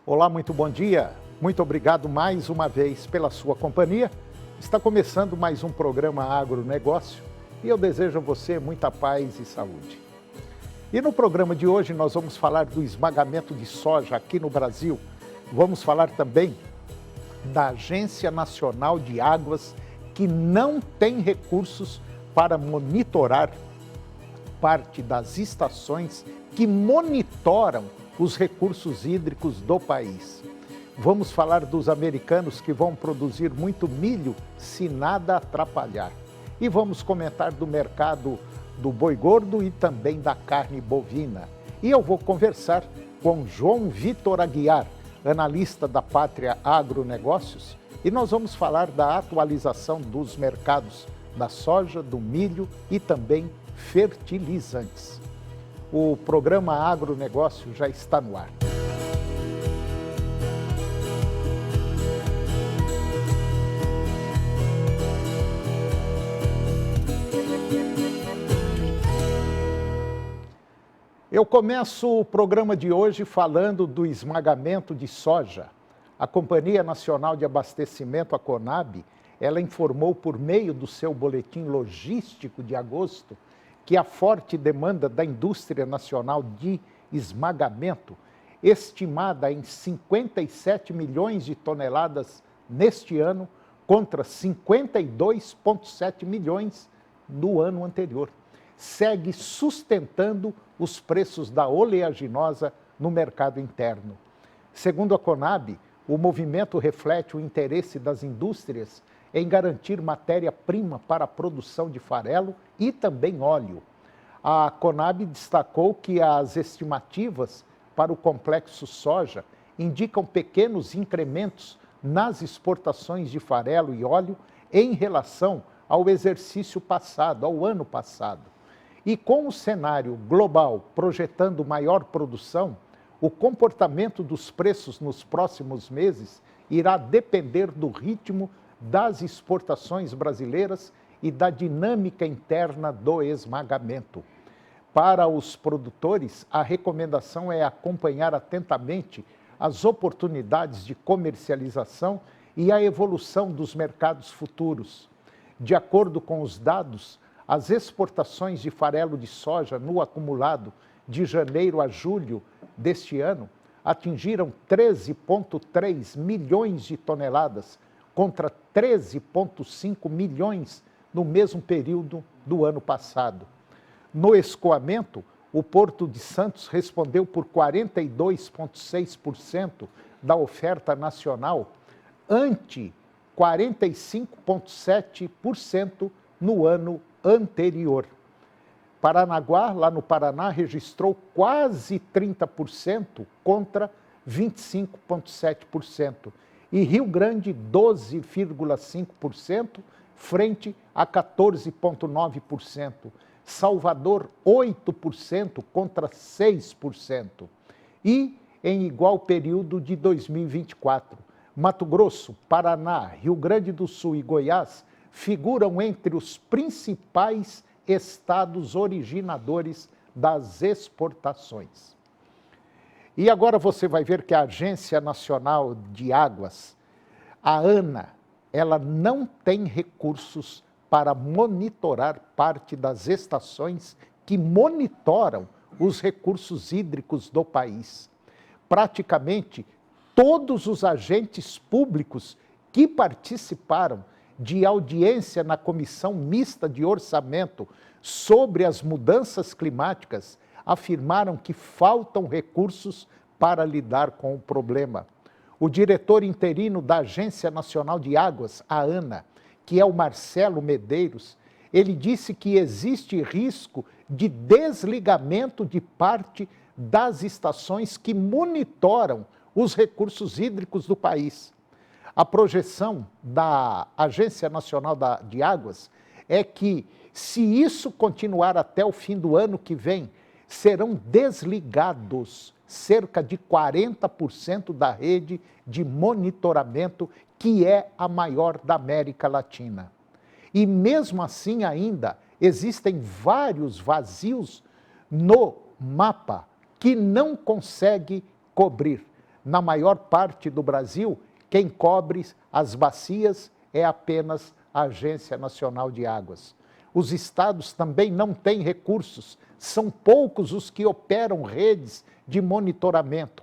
Olá, muito bom dia. Muito obrigado mais uma vez pela sua companhia. Está começando mais um programa Agronegócio e eu desejo a você muita paz e saúde. E no programa de hoje nós vamos falar do esmagamento de soja aqui no Brasil. Vamos falar também da Agência Nacional de Águas, que não tem recursos para monitorar parte das estações que monitoram os recursos hídricos do país. Vamos falar dos americanos que vão produzir muito milho se nada atrapalhar. E vamos comentar do mercado do boi gordo e também da carne bovina. E eu vou conversar com João Vitor Aguiar, analista da Pátria Agronegócios, e nós vamos falar da atualização dos mercados da soja, do milho e também fertilizantes. O programa Agronegócio já está no ar. Eu começo o programa de hoje falando do esmagamento de soja. A Companhia Nacional de Abastecimento, a CONAB, ela informou por meio do seu boletim logístico de agosto que a forte demanda da indústria nacional de esmagamento, estimada em 57 milhões de toneladas neste ano, contra 52,7 milhões no ano anterior, segue sustentando os preços da oleaginosa no mercado interno. Segundo a CONAB, o movimento reflete o interesse das indústrias em garantir matéria-prima para a produção de farelo e também óleo. A CONAB destacou que as estimativas para o complexo soja indicam pequenos incrementos nas exportações de farelo e óleo em relação ao exercício passado, ao ano passado. E com o cenário global projetando maior produção, o comportamento dos preços nos próximos meses irá depender do ritmo das exportações brasileiras e da dinâmica interna do esmagamento. Para os produtores, a recomendação é acompanhar atentamente as oportunidades de comercialização e a evolução dos mercados futuros. De acordo com os dados, as exportações de farelo de soja no acumulado de janeiro a julho deste ano atingiram 13,3 milhões de toneladas, contra 13,5 milhões no mesmo período do ano passado. No escoamento, o Porto de Santos respondeu por 42,6% da oferta nacional, ante 45,7% no ano anterior. Paranaguá, lá no Paraná, registrou quase 30% contra 25,7%. E Rio Grande, 12,5%, frente a 14,9%. Salvador, 8% contra 6%. E em igual período de 2024, Mato Grosso, Paraná, Rio Grande do Sul e Goiás figuram entre os principais estados originadores das exportações. E agora você vai ver que a Agência Nacional de Águas, a ANA, ela não tem recursos para monitorar parte das estações que monitoram os recursos hídricos do país. Praticamente todos os agentes públicos que participaram de audiência na Comissão Mista de Orçamento sobre as mudanças climáticas afirmaram que faltam recursos para lidar com o problema. O diretor interino da Agência Nacional de Águas, a ANA, que é o Marcelo Medeiros, ele disse que existe risco de desligamento de parte das estações que monitoram os recursos hídricos do país. A projeção da Agência Nacional de Águas é que, se isso continuar até o fim do ano que vem, serão desligados cerca de 40% da rede de monitoramento, que é a maior da América Latina. E mesmo assim ainda existem vários vazios no mapa que não consegue cobrir. na maior parte do Brasil, quem cobre as bacias é apenas a Agência Nacional de Águas. Os estados também não têm recursos, são poucos os que operam redes de monitoramento.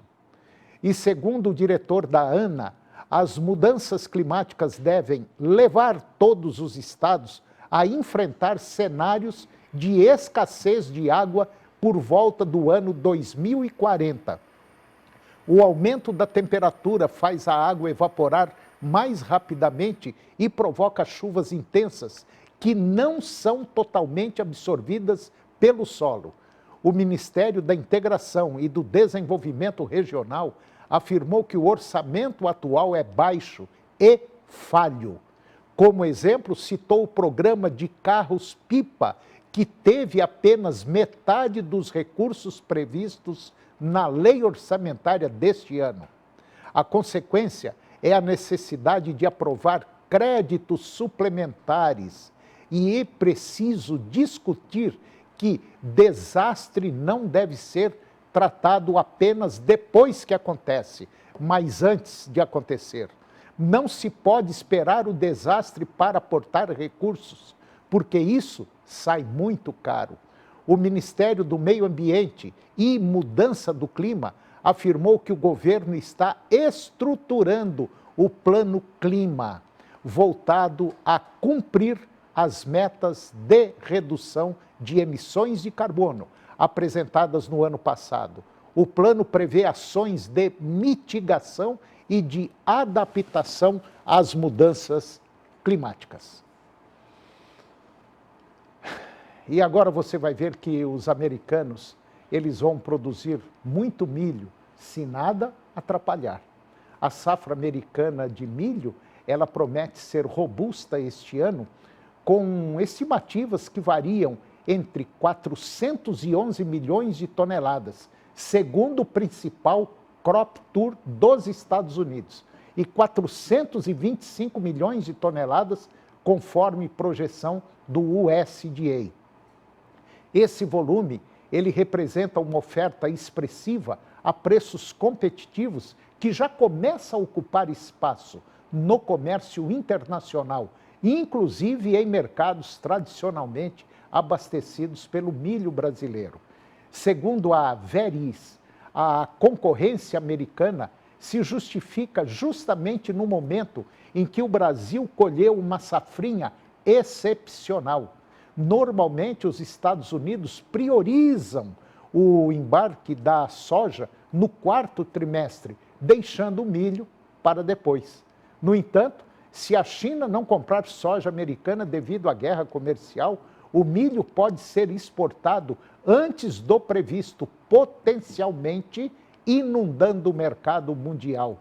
E segundo o diretor da ANA, as mudanças climáticas devem levar todos os estados a enfrentar cenários de escassez de água por volta do ano 2040. O aumento da temperatura faz a água evaporar mais rapidamente e provoca chuvas intensas que não são totalmente absorvidas pelo solo. O Ministério da Integração e do Desenvolvimento Regional afirmou que o orçamento atual é baixo e falho. Como exemplo, citou o programa de carros-pipa, que teve apenas metade dos recursos previstos na lei orçamentária deste ano. A consequência é a necessidade de aprovar créditos suplementares e é preciso discutir que desastre não deve ser tratado apenas depois que acontece, mas antes de acontecer. Não se pode esperar o desastre para aportar recursos, porque isso sai muito caro. O Ministério do Meio Ambiente e Mudança do Clima afirmou que o governo está estruturando o Plano Clima, voltado a cumprir as metas de redução de emissões de carbono apresentadas no ano passado. O plano prevê ações de mitigação e de adaptação às mudanças climáticas. E agora você vai ver que os americanos, eles vão produzir muito milho, se nada atrapalhar. A safra americana de milho, ela promete ser robusta este ano, com estimativas que variam entre 411 milhões de toneladas, segundo o principal crop tour dos Estados Unidos, e 425 milhões de toneladas, conforme projeção do USDA. Esse volume, ele representa uma oferta expressiva a preços competitivos que já começa a ocupar espaço no comércio internacional, inclusive em mercados tradicionalmente abastecidos pelo milho brasileiro. Segundo a Veris, a concorrência americana se justifica justamente no momento em que o Brasil colheu uma safrinha excepcional. Normalmente, os Estados Unidos priorizam o embarque da soja no quarto trimestre, deixando o milho para depois. No entanto, se a China não comprar soja americana devido à guerra comercial, o milho pode ser exportado antes do previsto, potencialmente inundando o mercado mundial.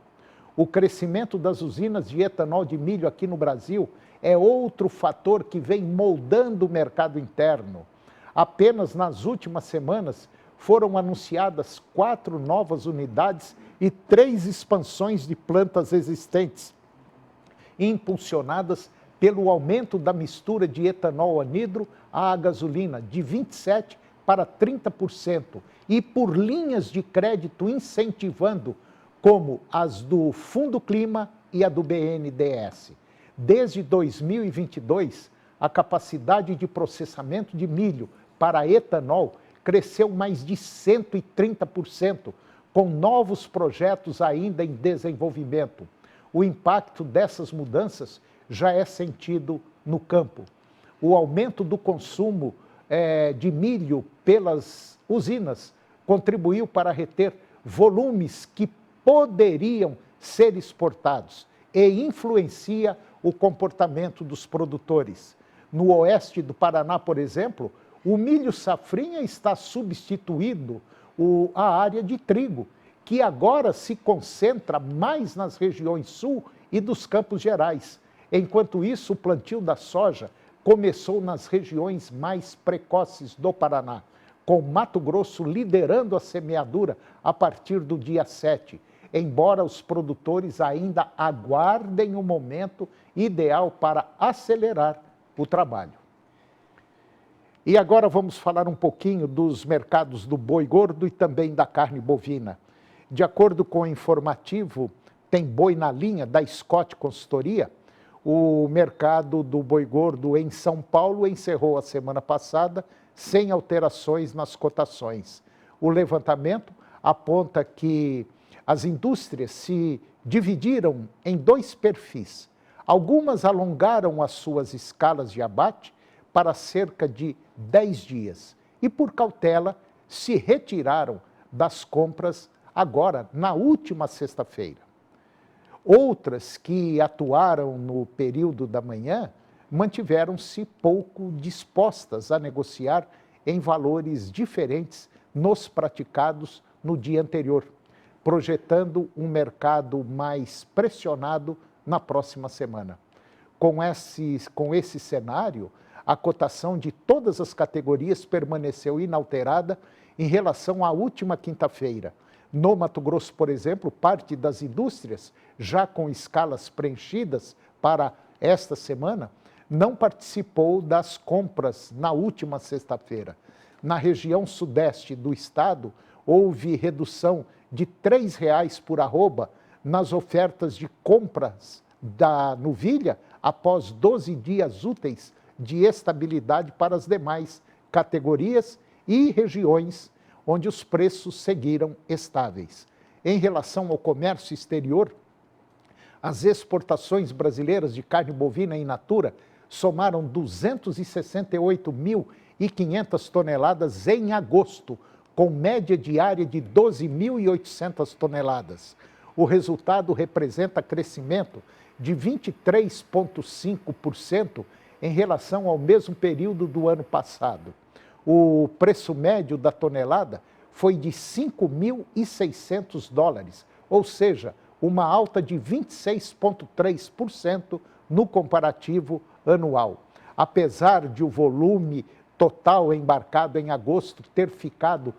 O crescimento das usinas de etanol de milho aqui no Brasil é outro fator que vem moldando o mercado interno. Apenas nas últimas semanas foram anunciadas 4 novas unidades e 3 expansões de plantas existentes, impulsionadas pelo aumento da mistura de etanol anidro à gasolina de 27% para 30% e por linhas de crédito incentivando, como as do Fundo Clima e a do BNDES. Desde 2022, a capacidade de processamento de milho para etanol cresceu mais de 130%, com novos projetos ainda em desenvolvimento. O impacto dessas mudanças já é sentido no campo. O aumento do consumo de milho pelas usinas contribuiu para reter volumes que poderiam ser exportados e influencia o comportamento dos produtores. No oeste do Paraná, por exemplo, o milho safrinha está substituindo a área de trigo, que agora se concentra mais nas regiões sul e dos Campos Gerais. Enquanto isso, o plantio da soja começou nas regiões mais precoces do Paraná, com Mato Grosso liderando a semeadura a partir do dia 7, embora os produtores ainda aguardem o momento ideal para acelerar o trabalho. E agora vamos falar um pouquinho dos mercados do boi gordo e também da carne bovina. De acordo com o informativo Tem Boi na Linha, da Scott Consultoria, o mercado do boi gordo em São Paulo encerrou a semana passada sem alterações nas cotações. O levantamento aponta que as indústrias se dividiram em dois perfis. Algumas alongaram as suas escalas de abate para cerca de 10 dias e, por cautela, se retiraram das compras agora, na última sexta-feira. Outras que atuaram no período da manhã mantiveram-se pouco dispostas a negociar em valores diferentes nos praticados no dia anterior, projetando um mercado mais pressionado na próxima semana. Com esse cenário, a cotação de todas as categorias permaneceu inalterada em relação à última quinta-feira. No Mato Grosso, por exemplo, parte das indústrias, já com escalas preenchidas para esta semana, não participou das compras na última sexta-feira. Na região sudeste do estado, houve redução de R$ 3,00 por arroba nas ofertas de compras da novilha após 12 dias úteis de estabilidade para as demais categorias e regiões onde os preços seguiram estáveis. Em relação ao comércio exterior, as exportações brasileiras de carne bovina in natura somaram 268.500 toneladas em agosto, com média diária de 12.800 toneladas. O resultado representa crescimento de 23,5% em relação ao mesmo período do ano passado. O preço médio da tonelada foi de $5.600, ou seja, uma alta de 26,3% no comparativo anual. Apesar de o volume total embarcado em agosto ter ficado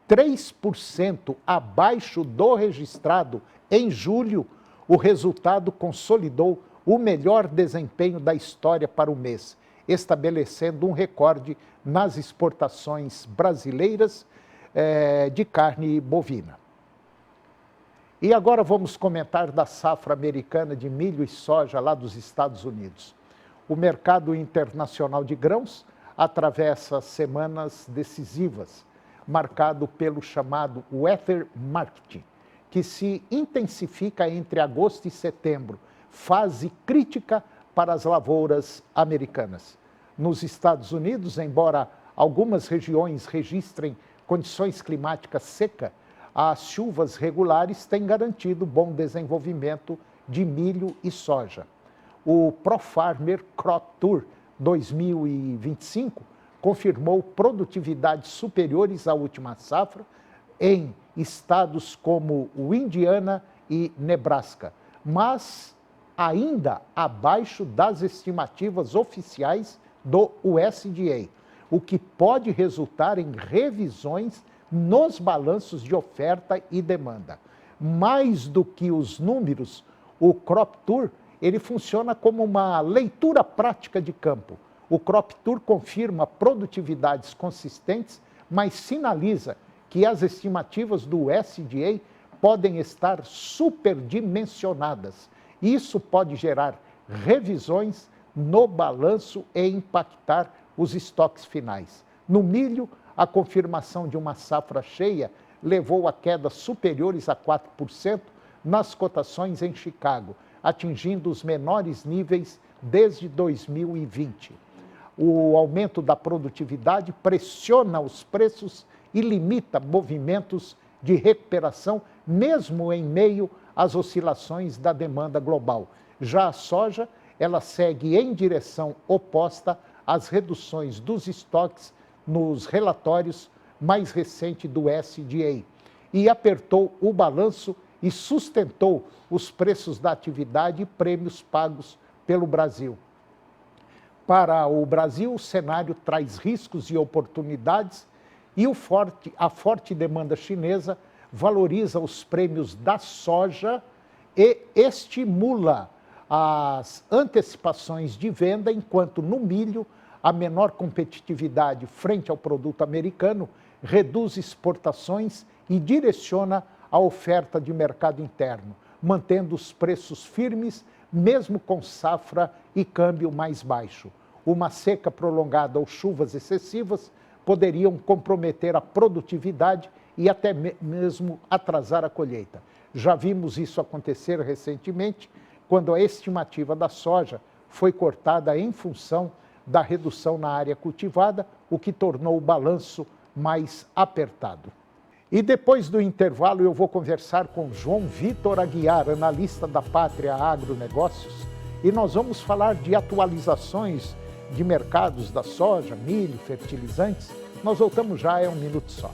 3% abaixo do registrado em julho, o resultado consolidou o melhor desempenho da história para o mês, estabelecendo um recorde nas exportações brasileiras de carne bovina. E agora vamos comentar da safra americana de milho e soja lá dos Estados Unidos. O mercado internacional de grãos atravessa semanas decisivas, marcado pelo chamado weather market, que se intensifica entre agosto e setembro, fase crítica para as lavouras americanas. Nos Estados Unidos, embora algumas regiões registrem condições climáticas secas, as chuvas regulares têm garantido bom desenvolvimento de milho e soja. O ProFarmer Crop Tour 2025 confirmou produtividades superiores à última safra em estados como o Indiana e Nebraska, mas ainda abaixo das estimativas oficiais do USDA, o que pode resultar em revisões nos balanços de oferta e demanda. Mais do que os números, o Crop Tour ele funciona como uma leitura prática de campo. O Crop Tour confirma produtividades consistentes, mas sinaliza que as estimativas do USDA podem estar superdimensionadas. Isso pode gerar revisões no balanço e impactar os estoques finais. No milho, a confirmação de uma safra cheia levou a quedas superiores a 4% nas cotações em Chicago, atingindo os menores níveis desde 2020. O aumento da produtividade pressiona os preços e limita movimentos de recuperação, mesmo em meio às oscilações da demanda global. Já a soja, ela segue em direção oposta às reduções dos estoques nos relatórios mais recentes do USDA e apertou o balanço e sustentou os preços da atividade e prêmios pagos pelo Brasil. Para o Brasil, o cenário traz riscos e oportunidades e a forte demanda chinesa valoriza os prêmios da soja e estimula as antecipações de venda, enquanto no milho a menor competitividade frente ao produto americano reduz exportações e direciona a oferta de mercado interno, mantendo os preços firmes, mesmo com safra e câmbio mais baixo. Uma seca prolongada ou chuvas excessivas poderiam comprometer a produtividade e até mesmo atrasar a colheita. Já vimos isso acontecer recentemente, quando a estimativa da soja foi cortada em função da redução na área cultivada, o que tornou o balanço mais apertado. E depois do intervalo eu vou conversar com João Vitor Aguiar, analista da Pátria Agronegócios, e nós vamos falar de atualizações de mercados da soja, milho, fertilizantes. Nós voltamos já, é um minuto só.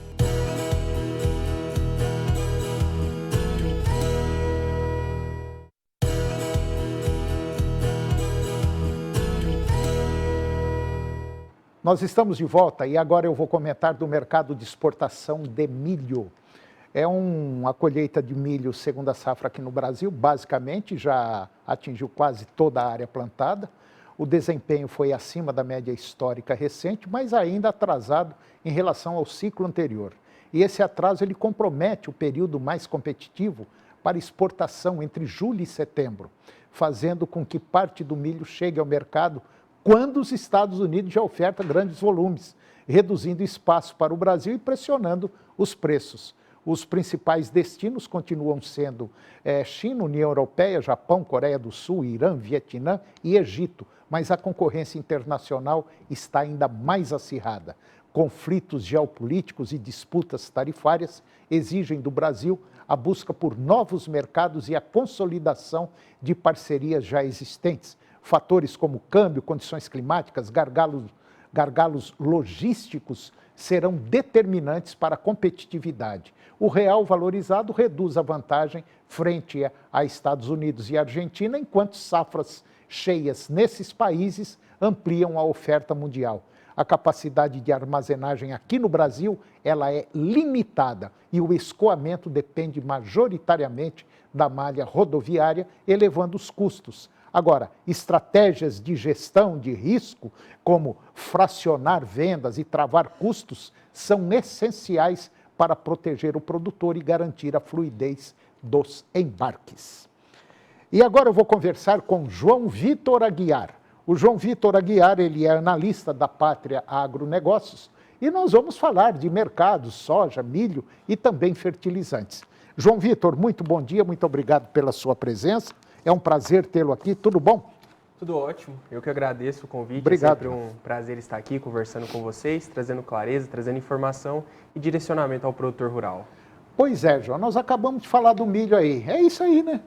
Nós estamos de volta e agora eu vou comentar do mercado de exportação de milho. É uma colheita de milho segunda safra aqui no Brasil, basicamente já atingiu quase toda a área plantada. O desempenho foi acima da média histórica recente, mas ainda atrasado em relação ao ciclo anterior. E esse atraso ele compromete o período mais competitivo para exportação entre julho e setembro, fazendo com que parte do milho chegue ao mercado quando os Estados Unidos já ofertam grandes volumes, reduzindo espaço para o Brasil e pressionando os preços. Os principais destinos continuam sendo China, União Europeia, Japão, Coreia do Sul, Irã, Vietnã e Egito, mas a concorrência internacional está ainda mais acirrada. Conflitos geopolíticos e disputas tarifárias exigem do Brasil a busca por novos mercados e a consolidação de parcerias já existentes. Fatores como câmbio, condições climáticas, gargalos logísticos serão determinantes para a competitividade. O real valorizado reduz a vantagem frente a Estados Unidos e Argentina, enquanto safras cheias nesses países ampliam a oferta mundial. A capacidade de armazenagem aqui no Brasil ela é limitada e o escoamento depende majoritariamente da malha rodoviária, elevando os custos. Agora, estratégias de gestão de risco, como fracionar vendas e travar custos, são essenciais para proteger o produtor e garantir a fluidez dos embarques. E agora eu vou conversar com João Vitor Aguiar. O João Vitor Aguiar, ele é analista da Pátria Agronegócios e nós vamos falar de mercados, soja, milho e também fertilizantes. João Vitor, muito bom dia, muito obrigado pela sua presença. É um prazer tê-lo aqui, tudo bom? Tudo ótimo, eu que agradeço o convite. Obrigado. É sempre um prazer estar aqui conversando com vocês, trazendo clareza, trazendo informação e direcionamento ao produtor rural. Pois é, João, nós acabamos de falar do milho aí, é isso aí, né?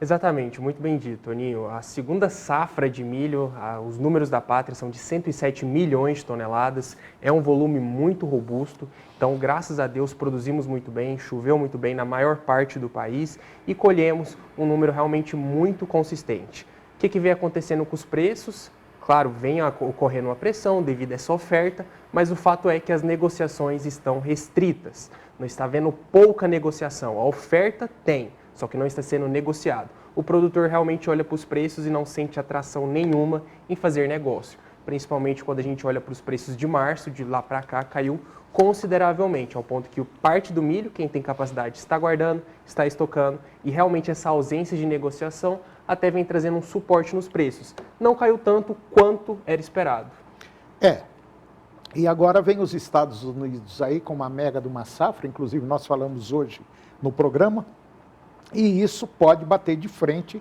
Exatamente, muito bem dito, Toninho. A segunda safra de milho, os números da Pátria são de 107 milhões de toneladas, é um volume muito robusto, então graças a Deus produzimos muito bem, choveu muito bem na maior parte do país e colhemos um número realmente muito consistente. O que vem acontecendo com os preços? Claro, vem ocorrendo uma pressão devido a essa oferta, mas o fato é que as negociações estão restritas, não está havendo pouca negociação, a oferta tem, só que não está sendo negociado. O produtor realmente olha para os preços e não sente atração nenhuma em fazer negócio. Principalmente quando a gente olha para os preços de março, de lá para cá, caiu consideravelmente, ao ponto que parte do milho, quem tem capacidade, está guardando, está estocando, e realmente essa ausência de negociação até vem trazendo um suporte nos preços. Não caiu tanto quanto era esperado. E agora vem os Estados Unidos aí com uma mega de uma safra, inclusive nós falamos hoje no programa, e isso pode bater de frente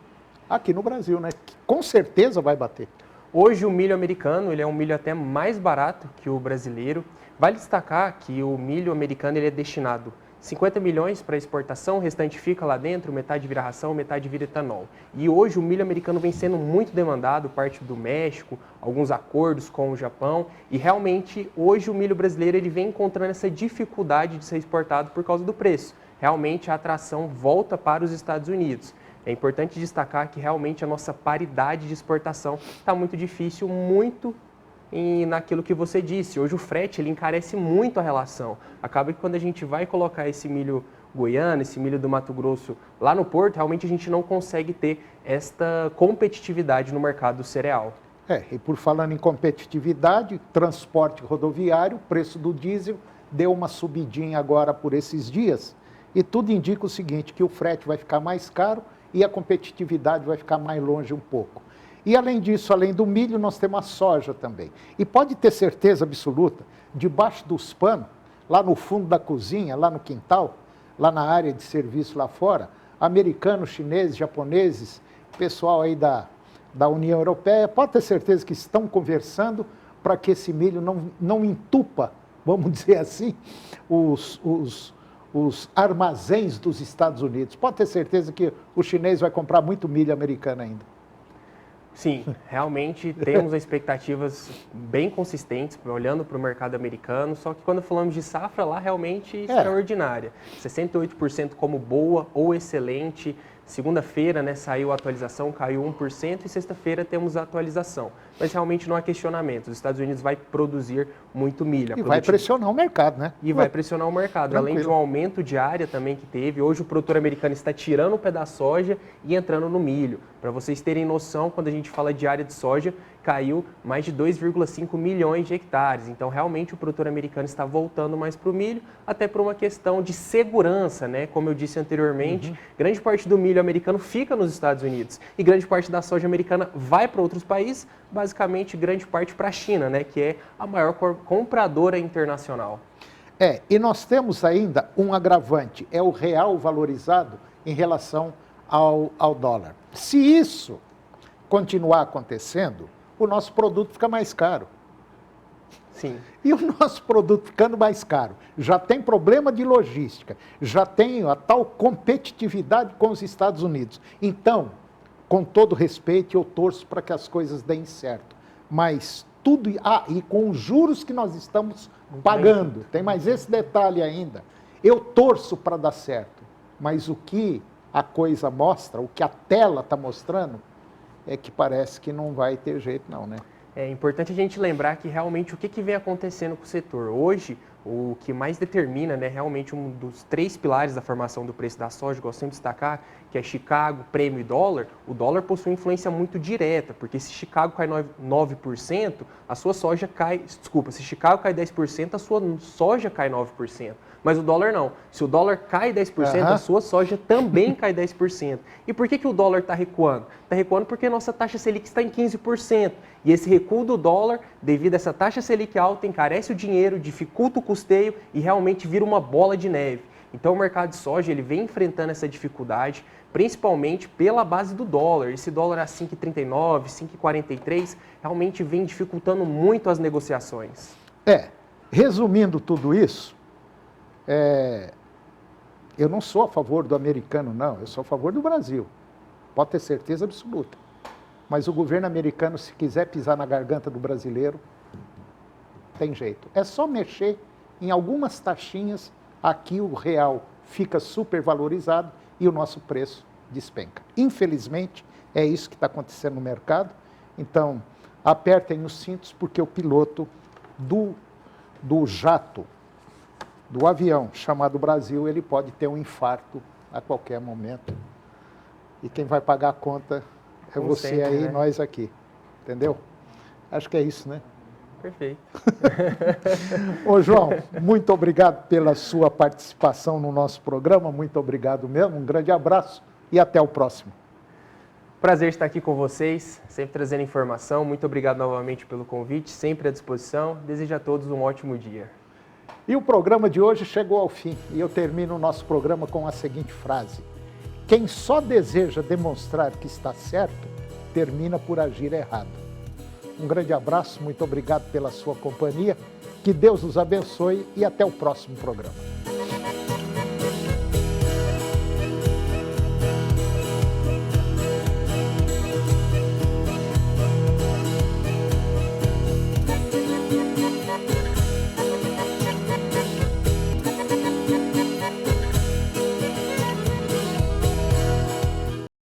aqui no Brasil, né? Com certeza vai bater. Hoje o milho americano ele é um milho até mais barato que o brasileiro. Vale destacar que o milho americano ele é destinado 50 milhões para exportação, o restante fica lá dentro, metade vira ração, metade vira etanol. E hoje o milho americano vem sendo muito demandado, parte do México, alguns acordos com o Japão, e realmente hoje o milho brasileiro ele vem encontrando essa dificuldade de ser exportado por causa do preço. Realmente a atração volta para os Estados Unidos. É importante destacar que realmente a nossa paridade de exportação está muito difícil, muito naquilo que você disse. Hoje o frete ele encarece muito a relação. Acaba que quando a gente vai colocar esse milho goiano, esse milho do Mato Grosso lá no porto, realmente a gente não consegue ter esta competitividade no mercado do cereal. E por falando em competitividade, transporte rodoviário, o preço do diesel deu uma subidinha agora por esses dias. E tudo indica o seguinte, que o frete vai ficar mais caro e a competitividade vai ficar mais longe um pouco. E além disso, além do milho, nós temos a soja também. E pode ter certeza absoluta, debaixo dos panos, lá no fundo da cozinha, lá no quintal, lá na área de serviço lá fora, americanos, chineses, japoneses, pessoal aí da União Europeia, pode ter certeza que estão conversando para que esse milho não entupa, vamos dizer assim, os armazéns dos Estados Unidos. Pode ter certeza que o chinês vai comprar muito milho americano ainda. Sim, realmente temos expectativas bem consistentes, olhando para o mercado americano, só que quando falamos de safra lá, realmente extraordinária. 68% como boa ou excelente. Segunda-feira, né, saiu a atualização, caiu 1%, e sexta-feira temos a atualização. Mas realmente não há questionamento, os Estados Unidos vai produzir muito milho. E vai pressionar o mercado, né? E vai pressionar o mercado, Tranquilo. além de um aumento de área também que teve. Hoje o produtor americano está tirando o pé da soja e entrando no milho. Para vocês terem noção, quando a gente fala de área de soja, caiu mais de 2,5 milhões de hectares. Então, realmente, o produtor americano está voltando mais para o milho, até por uma questão de segurança, né? Como eu disse anteriormente, grande parte do milho americano fica nos Estados Unidos e grande parte da soja americana vai para outros países, basicamente grande parte para a China, né? Que é a maior compradora internacional. E nós temos ainda um agravante, é o real valorizado em relação ao dólar. Se isso continuar acontecendo, o nosso produto fica mais caro. Sim. E o nosso produto ficando mais caro, já tem problema de logística, já tem a tal competitividade com os Estados Unidos. Então, com todo respeito, eu torço para que as coisas deem certo. Mas tudo... e com os juros que nós estamos pagando, tem mais esse detalhe ainda. Eu torço para dar certo, mas o que a coisa mostra, o que a tela está mostrando, é que parece que não vai ter jeito não, né? É importante a gente lembrar que realmente o que vem acontecendo com o setor. Hoje, o que mais determina, né, realmente um dos 3 pilares da formação do preço da soja, gosto sempre de destacar, que é Chicago, prêmio e dólar, o dólar possui influência muito direta, porque se Chicago cai 9%, a sua soja cai, se Chicago cai 10%, a sua soja cai 9%. Mas o dólar não. Se o dólar cai 10%, a sua soja também cai 10%. E por que o dólar está recuando? Está recuando porque a nossa taxa Selic está em 15%. E esse recuo do dólar, devido a essa taxa Selic alta, encarece o dinheiro, dificulta o custeio e realmente vira uma bola de neve. Então o mercado de soja ele vem enfrentando essa dificuldade, principalmente pela base do dólar. Esse dólar a 5,39, 5,43, realmente vem dificultando muito as negociações. Resumindo tudo isso, eu não sou a favor do americano, não. Eu sou a favor do Brasil. Pode ter certeza absoluta. Mas o governo americano, se quiser pisar na garganta do brasileiro, tem jeito. É só mexer em algumas taxinhas, aqui o real fica supervalorizado e o nosso preço despenca. Infelizmente, é isso que está acontecendo no mercado. Então, apertem os cintos, porque o piloto do jato, do avião chamado Brasil, ele pode ter um infarto a qualquer momento. E quem vai pagar a conta é Como você sempre, aí, né? nós aqui. Entendeu? Acho que é isso, né? Perfeito. Ô, João, muito obrigado pela sua participação no nosso programa. Muito obrigado mesmo. Um grande abraço e até o próximo. Prazer estar aqui com vocês, sempre trazendo informação. Muito obrigado novamente pelo convite, sempre à disposição. Desejo a todos um ótimo dia. E o programa de hoje chegou ao fim e eu termino o nosso programa com a seguinte frase: quem só deseja demonstrar que está certo, termina por agir errado. Um grande abraço, muito obrigado pela sua companhia, que Deus os abençoe e até o próximo programa.